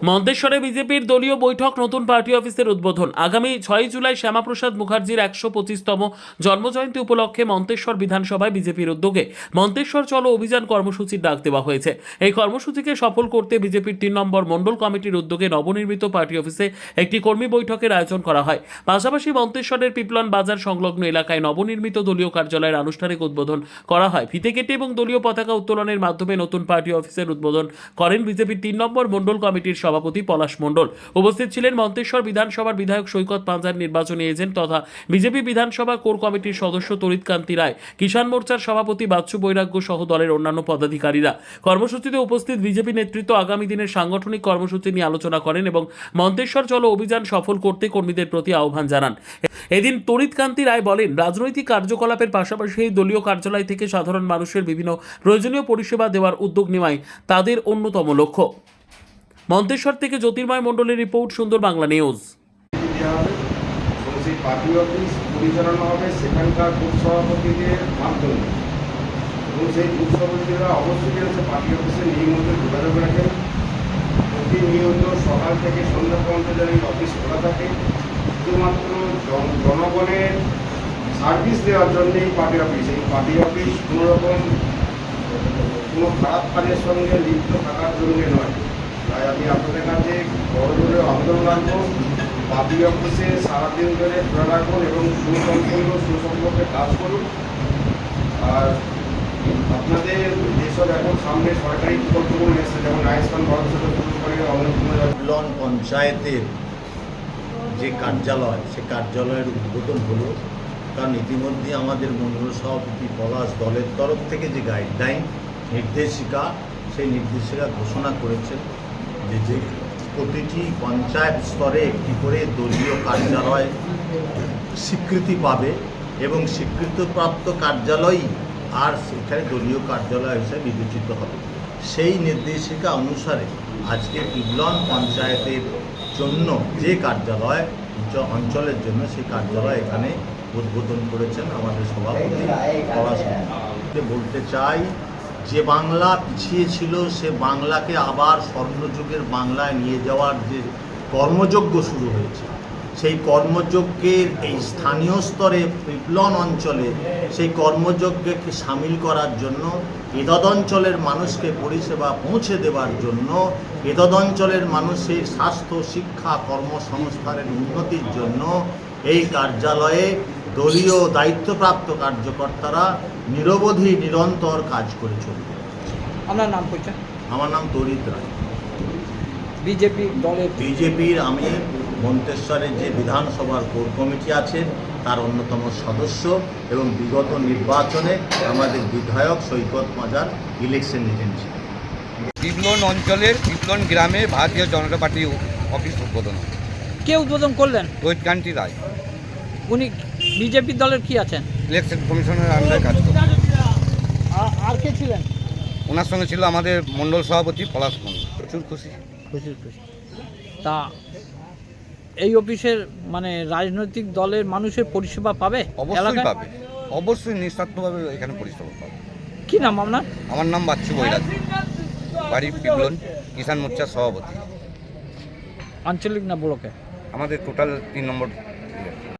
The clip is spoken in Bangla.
মন্তেশ্বরে বিজেপির দলীয় বৈঠক, নতুন পার্টি অফিসের উদ্বোধন। আগামী 6 জুলাই শ্যামাপ্রসাদ মুখার্জির 125তম জন্মজয়ন্তী উপলক্ষে মন্তেশ্বর বিধানসভায় বিজেপির উদ্যোগে মন্তেশ্বর চলো অভিযান কর্মসূচির ডাক দেওয়া হয়েছে। এই কর্মসূচিকে সফল করতে বিজেপির 3 নম্বর মণ্ডল কমিটির উদ্যোগে নবনির্মিত পার্টি অফিসে একটি কর্মী বৈঠকের আয়োজন করা হয়। পাশাপাশি মন্তেশ্বরের পিপলন বাজার সংলগ্ন এলাকায় নবনির্মিত দলীয় কার্যালয়ের আনুষ্ঠানিক উদ্বোধন করা হয়। ফিতে কেটে এবং দলীয় পতাকা উত্তোলনের মাধ্যমে নতুন পার্টি অফিসের উদ্বোধন করেন বিজেপির 3 নম্বর মণ্ডল কমিটির সভাপতি পলাশ মণ্ডল। উপস্থিত ছিলেন মন্তেশ্বর বিধানসভার বিধায়ক সৈকত পাঞ্জার, নির্বাচনী এজেন্ট তথা বিজেপি বিধানসভা কোর কমিটির সদস্য তরিৎকান্তি রায়, কিষাণ মোর্চার সভাপতি বাচ্চু বৈরাগ্য সহ দলের অন্যান্য পদাধিকারীরা। কর্মসূচিতে উপস্থিত বিজেপি নেতৃত্ব আগামী দিনের সাংগঠনিক কর্মসূচি নিয়ে আলোচনা করেন এবং মন্তেশ্বর চলো অভিযান সফল করতে কর্মীদের প্রতি আহ্বান জানান। এদিন তরিৎকান্তি রায় বলেন, রাজনৈতিক কার্যকলাপের পাশাপাশি এই দলীয় কার্যালয় থেকে সাধারণ মানুষের বিভিন্ন প্রয়োজনীয় পরিষেবা দেওয়ার উদ্যোগ নেওয়াই তাদের অন্যতম লক্ষ্য। মন্তেশ্বর থেকে জ্যোতির্ময় মণ্ডলের রিপোর্ট, সুন্দর বাংলা নিউজ। সেই পার্টি অফিস পরিচালনা হবে সেখানকার বুথ সভাপতিদের মাধ্যমে, এবং সেই বুথ সভাপতিরা অবশ্যই হচ্ছে পার্টি অফিসে নিয়মিত যোগাযোগ রাখেন। প্রতিনিয়ত সকাল থেকে সন্ধ্যা পর্যন্ত যেন এই অফিস খোলা থাকে, শুধুমাত্র জনগণের সার্ভিস দেওয়ার জন্যই পার্টি অফিস। এই পার্টি অফিস কোনো খারাপ কাজের সঙ্গে লিপ্ত থাকার জন্য নয়। তাই আমি আপনাদের কাছে বড়জোরে আবেদন রাখবো, পার্টি অফিসে সারাদিন ধরে খোলা রাখুন এবং সুসম্পর্কে কাজ করুন। আর আপনাদের যেসব এখন সামনে সরকারি প্রকল্পগুলো এসেছে, যেমন আয়ুষ্মান ভারত থেকে শুরু করে পিপলন পঞ্চায়েতের যে কার্যালয়, সে কার্যালয়ের উদ্বোধন হলো। কারণ ইতিমধ্যে আমাদের মণ্ডল সভাপতি পলাশ দলের তরফ থেকে যে গাইডলাইন নির্দেশিকা, সেই নির্দেশিকা ঘোষণা করেছেন যে প্রতিটি পঞ্চায়েত স্তরে একটি করে দলীয় কার্যালয় স্বীকৃতি পাবে এবং স্বীকৃতিপ্রাপ্ত কার্যালয়ই আর সেখানে দলীয় কার্যালয় হিসেবে বিবেচিত হবে। সেই নির্দেশিকা অনুসারে আজকে পিপলন পঞ্চায়েতের জন্য যে কার্যালয় অঞ্চলের জন্য সেই কার্যালয় এখানে উদ্বোধন করেছেন আমাদের সভাপতি পলাশ। বলতে চাই, যে বাংলা পিছিয়ে ছিল সে বাংলাকে আবার স্বর্ণযুগের বাংলায় নিয়ে যাওয়ার যে কর্মযজ্ঞ শুরু হয়েছে, সেই কর্মযজ্ঞের এই স্থানীয় স্তরে পিপলন অঞ্চলে সেই কর্মযজ্ঞকে সামিল করার জন্য, এতদঞ্চলের মানুষকে পরিষেবা পৌঁছে দেওয়ার জন্য, এতদঞ্চলের মানুষের স্বাস্থ্য, শিক্ষা, কর্মসংস্থানের উন্নতির জন্য এই কার্যালয়ে দলীয় দায়িত্বপ্রাপ্ত কার্যকর্তারা নিরবধি নিরন্তর কাজ করে চলবে। আপনার নাম পরিচয়? আমার নাম তরিৎ রায়। বিজেপির আমি মন্তেশ্বরের যে বিধানসভার কোর কমিটি আছে তার অন্যতম সদস্য এবং বিগত নির্বাচনে আমাদের বিধায়ক সৈকত পাঞ্জার ইলেকশন এজেন্ট ছিলেন। পিপলন অঞ্চলের পিপলন গ্রামে ভারতীয় জনতা পার্টি অফিস উদ্বোধন। কে উদ্বোধন করলেন? তরিৎকান্তি রায়। উনি বিজেপি দলের কি আছেন? ইলেকশন কমিশনের আন্ডারে কাজ করেন। আর কে ছিলেন? ওনার সঙ্গে ছিল আমাদের মণ্ডল সভাপতি পলাশ মণ্ডল। প্রচুর খুশি। তা এই অফিসের মানে রাজনৈতিক দলের মানুষের পরিষেবা পাবে? অবশ্যই পাবে, অবশ্যই নিঃস্বার্থভাবে এখানে পরিষেবা পাবে। কি নাম আপনার? আমার নাম বাচ্চু বৈরাগ্য, বাড়ি পিপলন, কিষাণ মোর্চার সভাপতি। আঞ্চলিক না ব্লকে? আমাদের টোটাল 3 নম্বর